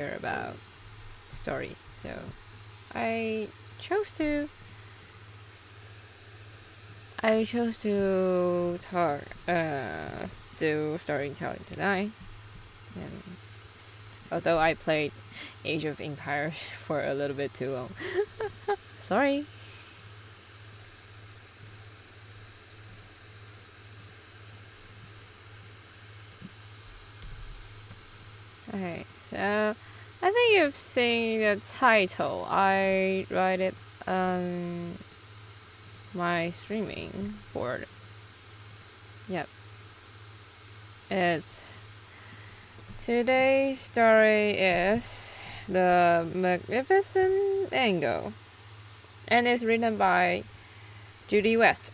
hear about story. So I chose to talk do storytelling tonight. And although I played Age of Empires for a little bit too long. Sorry. Okay, so I think you've seen the title. I write it on my streaming board. Yep. It's today's story is The Magnificent Mango, and it's written by Judy West.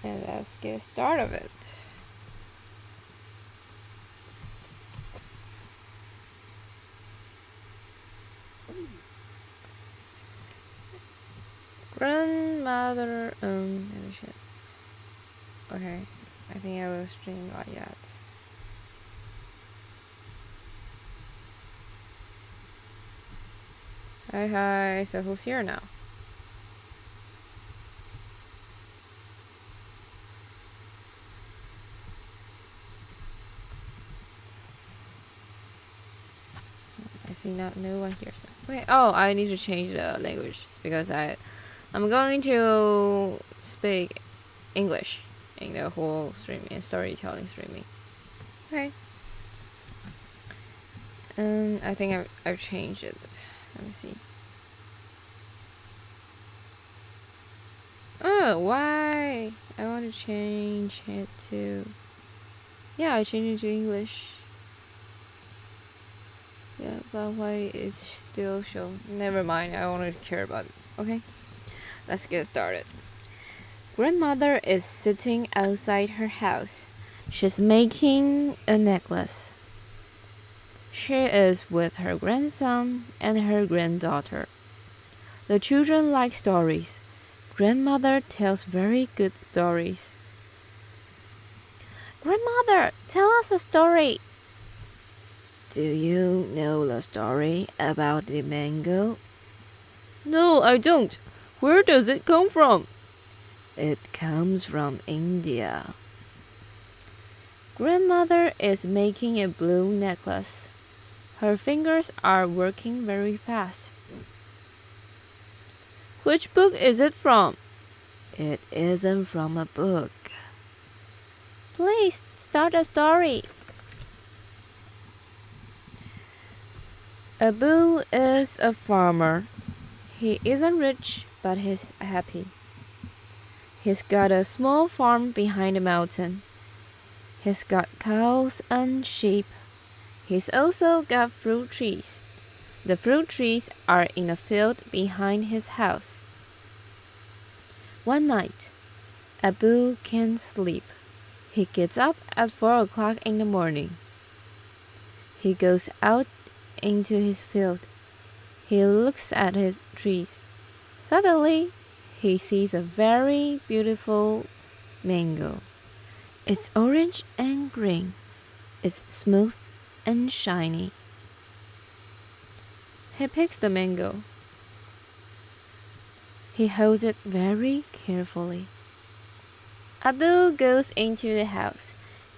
And let's get started of it. Grandmother shit. Okay, I think I will stream like that. Hi, so who's here now? I see no one here. So. Wait, oh, I need to change the language because I'm going to speak English in the whole streaming, storytelling streaming. Okay. And I think I've changed it. Let me see. Oh, why? I want to change it to... Yeah, I changed it to English. Yeah, but why is still shown? Never mind, I won't care about it. Okay, let's get started. Grandmother is sitting outside her house. She's making a necklace. She is with her grandson and her granddaughter. The children like stories. Grandmother tells very good stories. Grandmother, tell us a story. Do you know the story about the mango? No, I don't. Where does it come from? It comes from India. Grandmother is making a blue necklace. Her fingers are working very fast. Which book is it from? It isn't from a book. Please start a story. Abu is a farmer. He isn't rich, but he's happy. He's got a small farm behind a mountain. He's got cows and sheep. He's also got fruit trees. The fruit trees are in a field behind his house. One night, Abu can't sleep. He gets up at 4 o'clock in the morning. He goes out into his field. He looks at his trees. Suddenly, he sees a very beautiful mango. It's orange and green. It's smooth and shiny. He picks the mango. He holds it very carefully. Abu goes into the house.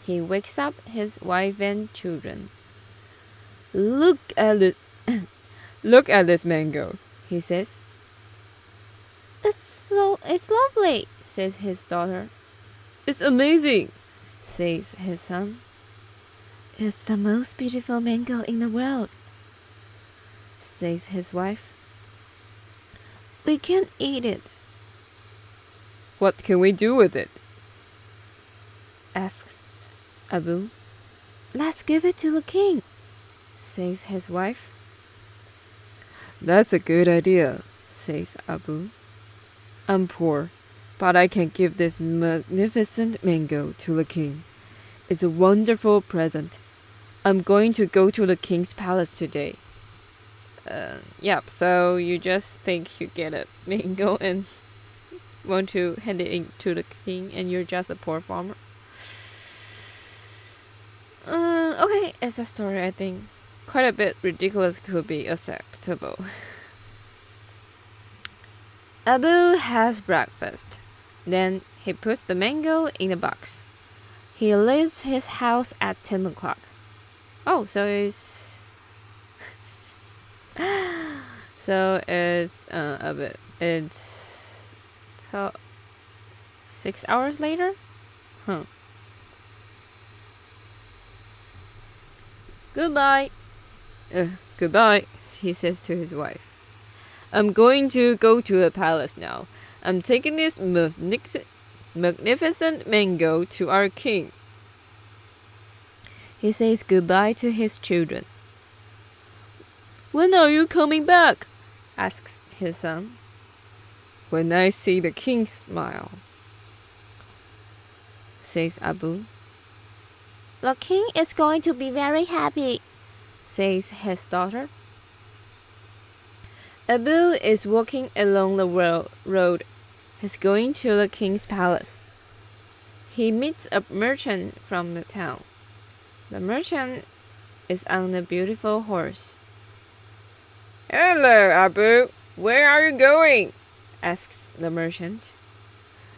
He wakes up his wife and children. Look at it. Look at this mango, he says. It's lovely, says his daughter. It's amazing, says his son. It's the most beautiful mango in the world, says his wife. We can't eat it. What can we do with it? Asks Abu. Let's give it to the king, says his wife. That's a good idea, says Abu. I'm poor, but I can give this magnificent mango to the king. It's a wonderful present. I'm going to go to the king's palace today. Yep, so you just think you get a mango and want to hand it in to the king and you're just a poor farmer? Okay, it's a story I think quite a bit ridiculous could be acceptable. Abu has breakfast. Then he puts the mango in a box. He leaves his house at 10 o'clock. Oh, so it's a bit. It's 6 hours later. Goodbye. Goodbye, he says to his wife. I'm going to go to the palace now. I'm taking this magnificent mango to our king. He says goodbye to his children. When are you coming back? Asks his son. When I see the king smile, says Abu. The king is going to be very happy, says his daughter. Abu is walking along the road. He's going to the king's palace. He meets a merchant from the town. The merchant is on a beautiful horse. Hello, Abu. Where are you going? Asks the merchant.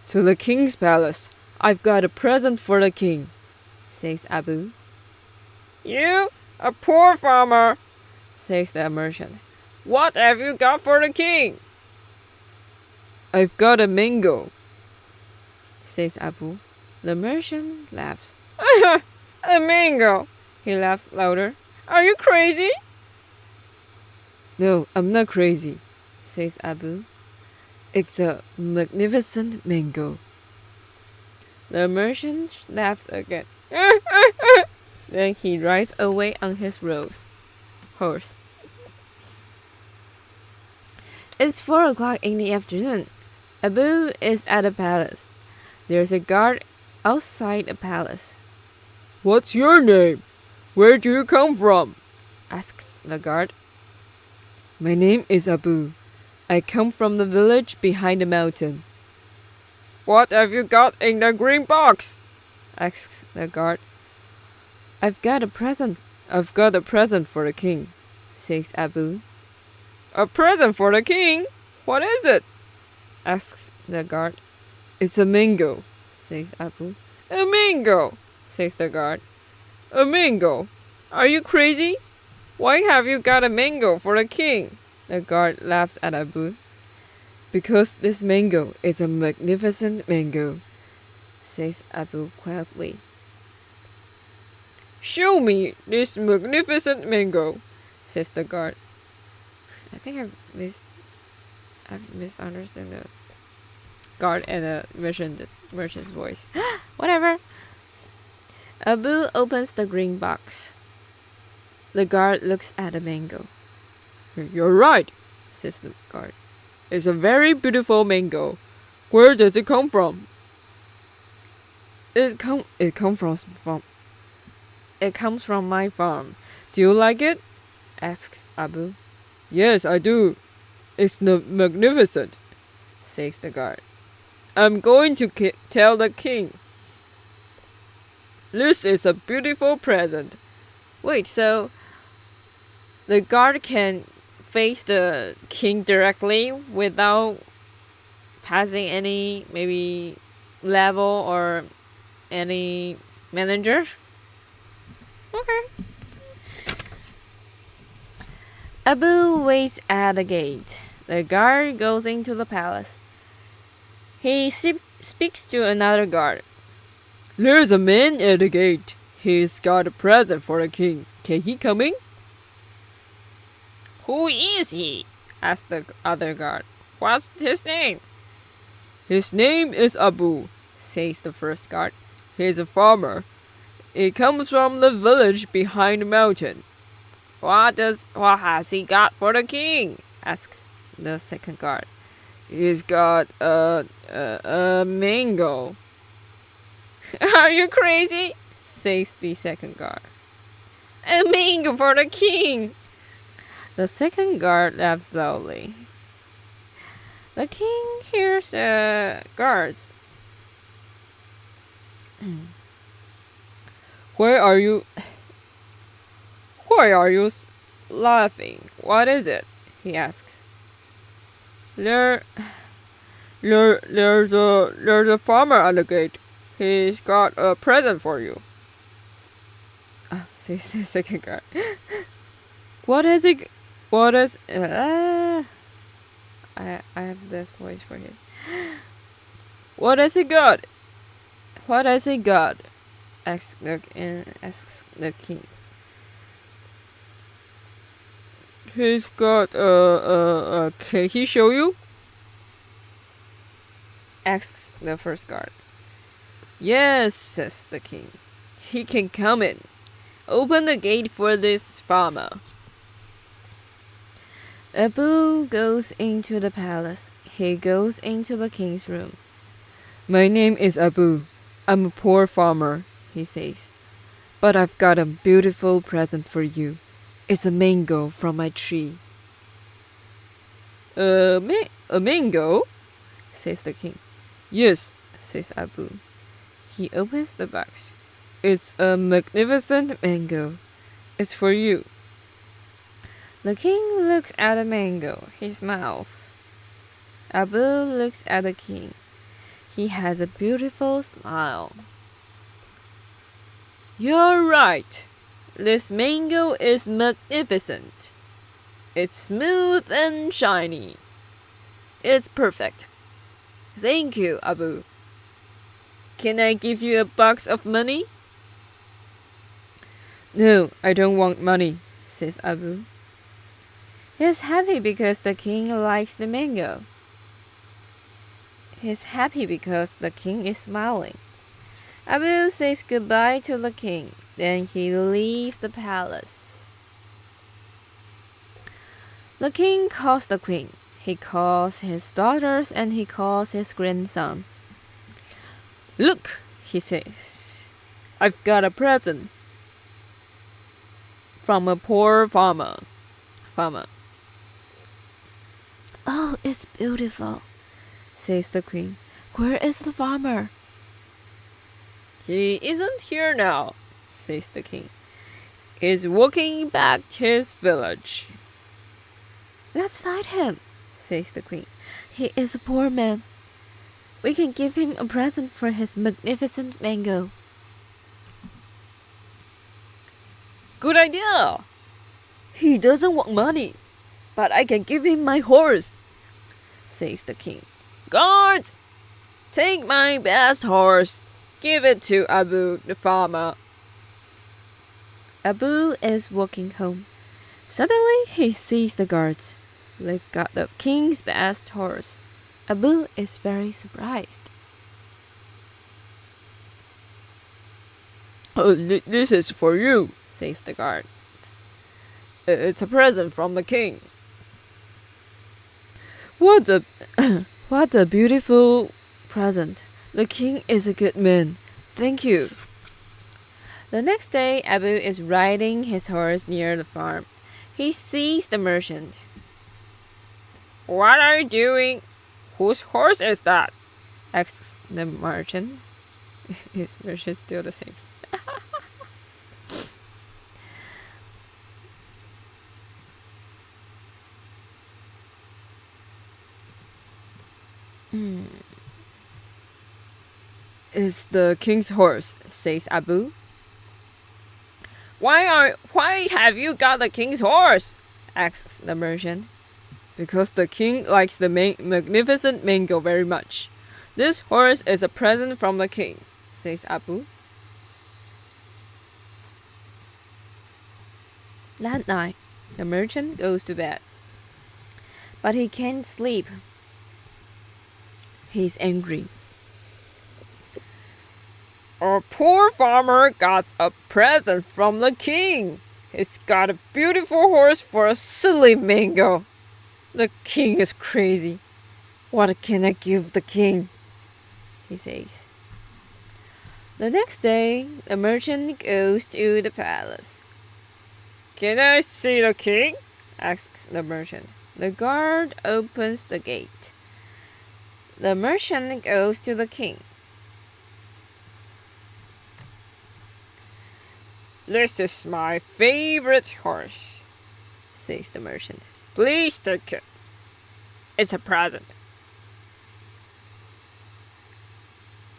To the king's palace. I've got a present for the king, says Abu. You, a poor farmer, says the merchant. What have you got for the king? I've got a mango, says Abu. The merchant laughs. A mango, he laughs louder. Are you crazy? No, I'm not crazy, says Abu. It's a magnificent mango. The merchant laughs again. Then he rides away on his horse. It's 4 o'clock in the afternoon. Abu is at the palace. There's a guard outside the palace. What's your name? Where do you come from? Asks the guard. My name is Abu. I come from the village behind the mountain. What have you got in the green box? Asks the guard. I've got a present for the king, says Abu. A present for the king? What is it? Asks the guard. It's a mango, says Abu. A mango, says the guard. A mango? Are you crazy? Why have you got a mango for the king? The guard laughs at Abu. Because this mango is a magnificent mango, says Abu quietly. Show me this magnificent mango, says the guard. I think I've misunderstood the guard and the merchant's voice. Whatever. Abu opens the green box. The guard looks at the mango. You're right, says the guard. It's a very beautiful mango. Where does it come from? It comes from my farm. Do you like it? Asks Abu. Yes, I do. It's magnificent, says the guard. I'm going to tell the king. This is a beautiful present. Wait, so the guard can face the king directly without passing any maybe level or any manager? Okay. Abu waits at the gate. The guard goes into the palace. He speaks to another guard. There's a man at the gate. He's got a present for the king. Can he come in? Who is he? Asked the other guard. What's his name? His name is Abu, says the first guard. He's a farmer. He comes from the village behind the mountain. What has he got for the king? Asks the second guard. He's got a mango. Are you crazy? Says the second guard. A mango for the king. The second guard laughs loudly. The king hears the guards. Why are you Why are you laughing? What is it? He asks. There, there's a farmer at the gate. He's got a present for you. Says the second guard. What is it? What is? I have this voice for him. What has he got? What has he got? Asks the king. He's got can he show you? Asks the first guard. Yes, says the king. He can come in. Open the gate for this farmer. Abu goes into the palace. He goes into the king's room. My name is Abu. I'm a poor farmer, he says. But I've got a beautiful present for you. It's a mango from my tree. A mango? Says the king. Yes, says Abu. He opens the box. It's a magnificent mango. It's for you. The king looks at the mango. He smiles. Abu looks at the king. He has a beautiful smile. You're right. This mango is magnificent. It's smooth and shiny. It's perfect. Thank you, Abu. Can I give you a box of money? No, I don't want money, says Abu. He's happy because the king likes the mango. He's happy because the king is smiling. Abu says goodbye to the king. Then he leaves the palace. The king calls the queen. He calls his daughters and he calls his grandsons. Look, he says, I've got a present from a poor farmer. Oh, it's beautiful, says the queen. Where is the farmer? He isn't here now, says the king. He's walking back to his village. Let's fight him, says the queen. He is a poor man. We can give him a present for his magnificent mango. Good idea. He doesn't want money, but I can give him my horse, says the king. Guards, take my best horse. Give it to Abu the farmer. Abu is walking home. Suddenly he sees the guards. They've got the king's best horse. Abu is very surprised. Oh, this is for you, says the guard. It's a present from the king. What a beautiful present. The king is a good man. Thank you. The next day, Abu is riding his horse near the farm. He sees the merchant. What are you doing? Whose horse is that? Asks the merchant. His merchant's still the same. It's the king's horse, says Abu. Why have you got the king's horse? Asks the merchant. Because the king likes the magnificent mango very much. This horse is a present from the king, says Abu. That night, the merchant goes to bed. But he can't sleep. He's angry. Our poor farmer got a present from the king. He's got a beautiful horse for a silly mango. The king is crazy. What can I give the king? He says. The next day, the merchant goes to the palace. Can I see the king? Asks the merchant. The guard opens the gate. The merchant goes to the king. This is my favorite horse, says the merchant. Please take it. It's a present.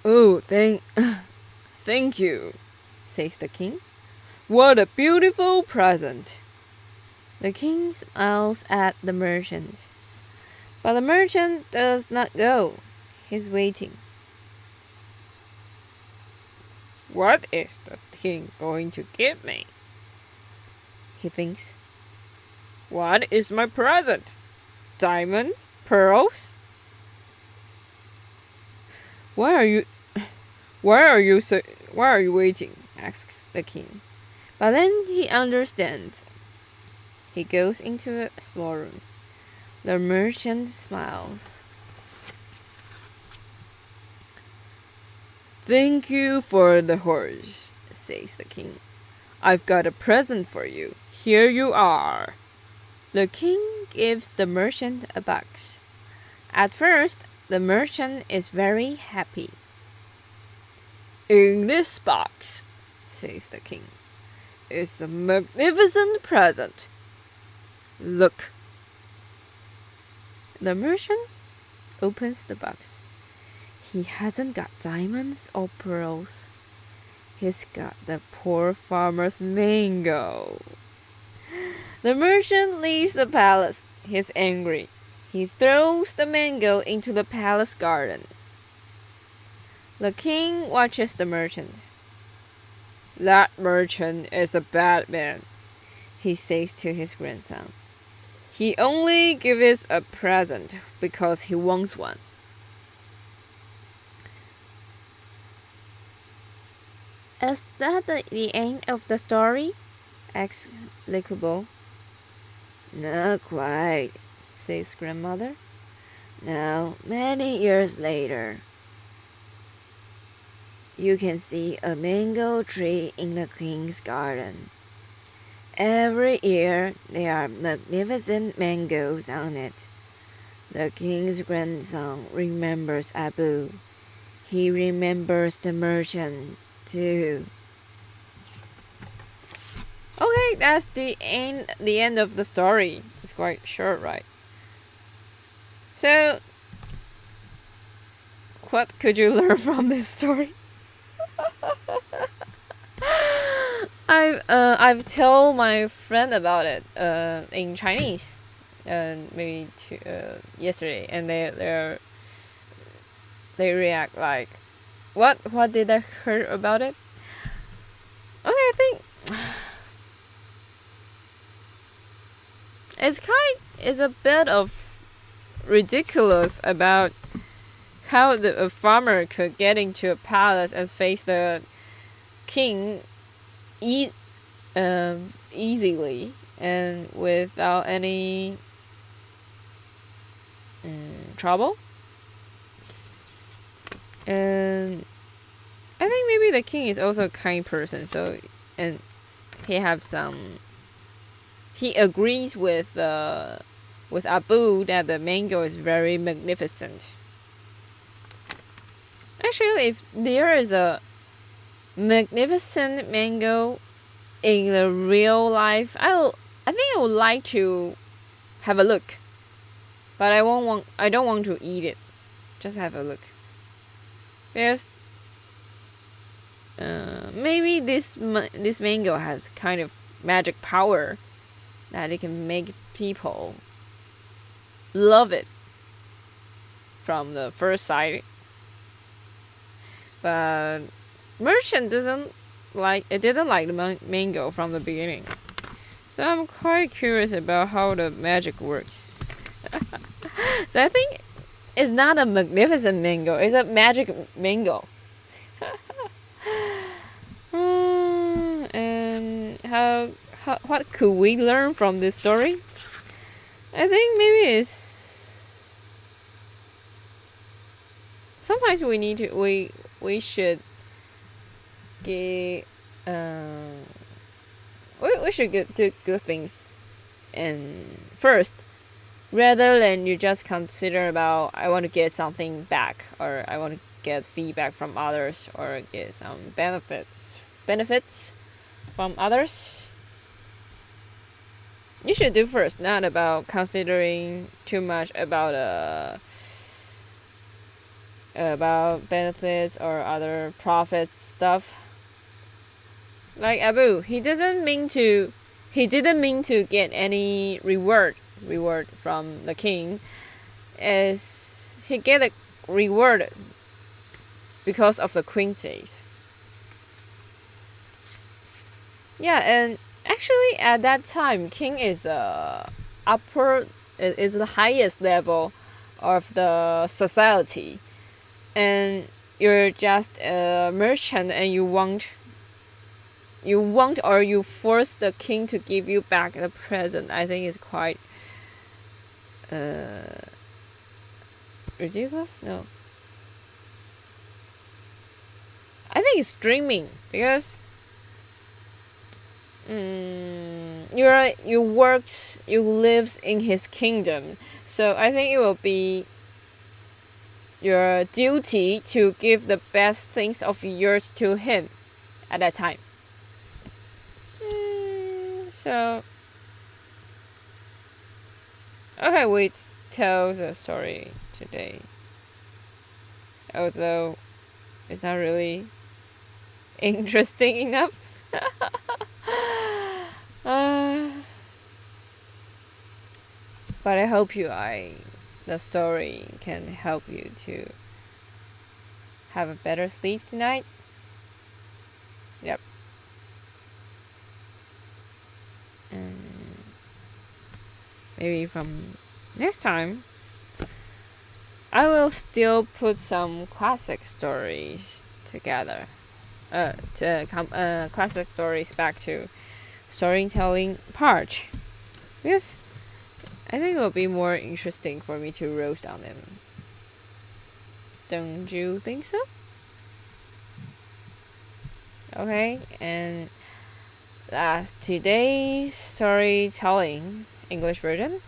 Oh, thank you, says the king. What a beautiful present. The king smiles at the merchant. But the merchant does not go. He's waiting. What is the king going to give me? He thinks. What is my present? Diamonds? Pearls? Why are you waiting? Asks the king. But then he understands. He goes into a small room. The merchant smiles. Thank you for the horse, says the king. I've got a present for you. Here you are. The king gives the merchant a box. At first, the merchant is very happy. In this box, says the king, is a magnificent present. Look. The merchant opens the box. He hasn't got diamonds or pearls. He's got the poor farmer's mango. The merchant leaves the palace. He's angry. He throws the mango into the palace garden. The king watches the merchant. That merchant is a bad man, he says to his grandson. He only gives a present because he wants one. Is that the end of the story? Asks Lickable. Not quite, says grandmother. Now, many years later, you can see a mango tree in the king's garden. Every year there are magnificent mangoes on it. The king's grandson remembers Abu. He remembers the merchant too. Okay, that's the end of the story. It's quite short, right? So, what could you learn from this story? I've told my friend about it in Chinese, maybe yesterday, and they react like, what did I hear about it? Okay, I think it's a bit of ridiculous about how a farmer could get into a palace and face the king easily and without any trouble. And I think maybe the king is also a kind person, so and he agrees with Abu that the mango is very magnificent. Actually, if there is a magnificent mango in the real life, I think I would like to have a look, but I don't want to eat it. Just have a look. Because maybe this mango has kind of magic power that it can make people love it from the first sight. But merchant didn't like the mango from the beginning. So I'm quite curious about how the magic works. So I think it's not a magnificent mango, it's a magic mango. And what could we learn from this story? I think maybe it's sometimes we should get we should do good things and first, rather than you just consider about I want to get something back, or I want to get feedback from others, or get some benefits from others. You should do first, not about considering too much about benefits or other profits stuff. Like Abu, he didn't mean to get any reward from the king, as he get a reward because of the queen says. Yeah, and actually at that time, king is the highest level of the society, and you're just a merchant, and you or you force the king to give you back the present. I think it's quite ridiculous. No, I think it's dreaming, because you lives in his kingdom, so I think it will be your duty to give the best things of yours to him at that time. So okay, we tell the story today, although it's not really interesting enough. But I hope the story can help you to have a better sleep tonight. Yep. And maybe from next time, I will still put some classic stories together. Classic stories back to storytelling part, because I think it will be more interesting for me to roast on them. Don't you think so? Okay, and that's today's storytelling English version,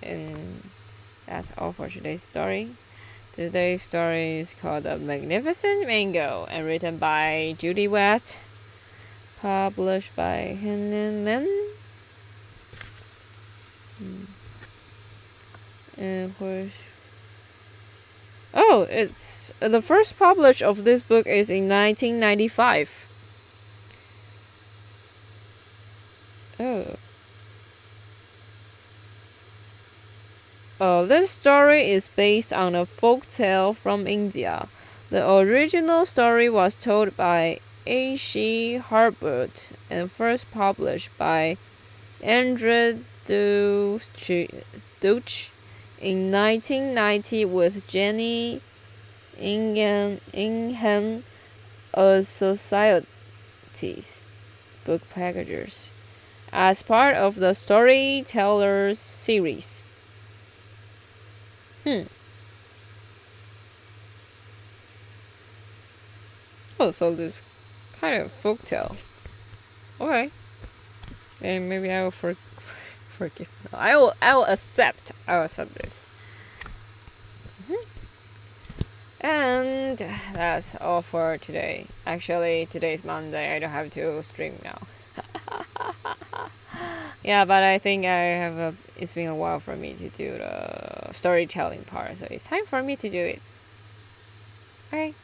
and that's all for today's story. Today's story is called The Magnificent Mango, and written by Judy West, published by Heinemann. And of course, it's the first publish of this book is in 1995. This story is based on a folk tale from India. The original story was told by A.C. Harbert and first published by Andre Deutsch in 1990 with Jenny Ingham Society's book packagers as part of the Storytellers series. So this kind of folktale. Okay. And maybe I will forgive. No, I will accept this. And that's all for today. Actually, today's Monday. I don't have to stream now. Yeah, but I think it's been a while for me to do the storytelling part, so it's time for me to do it. Okay.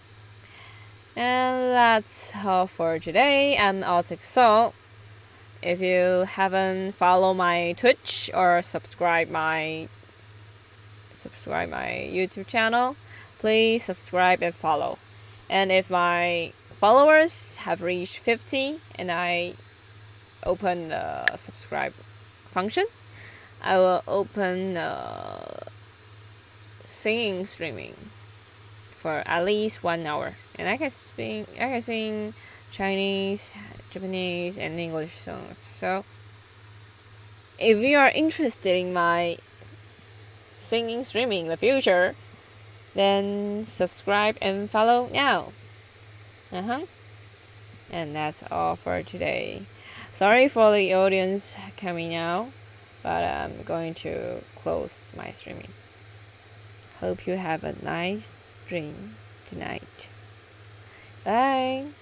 And that's all for today. I'm Arctic Soul. If you haven't followed my Twitch or subscribe my YouTube channel, please subscribe and follow. And if my followers have reached 50 and I open the subscribe function, I will open singing streaming for at least 1 hour, and I can sing Chinese, Japanese, and English songs. So if you are interested in my singing streaming in the future, then subscribe and follow now. And that's all for today. Sorry for the audience coming out, but I'm going to close my streaming. Hope you have a nice dream tonight. Bye.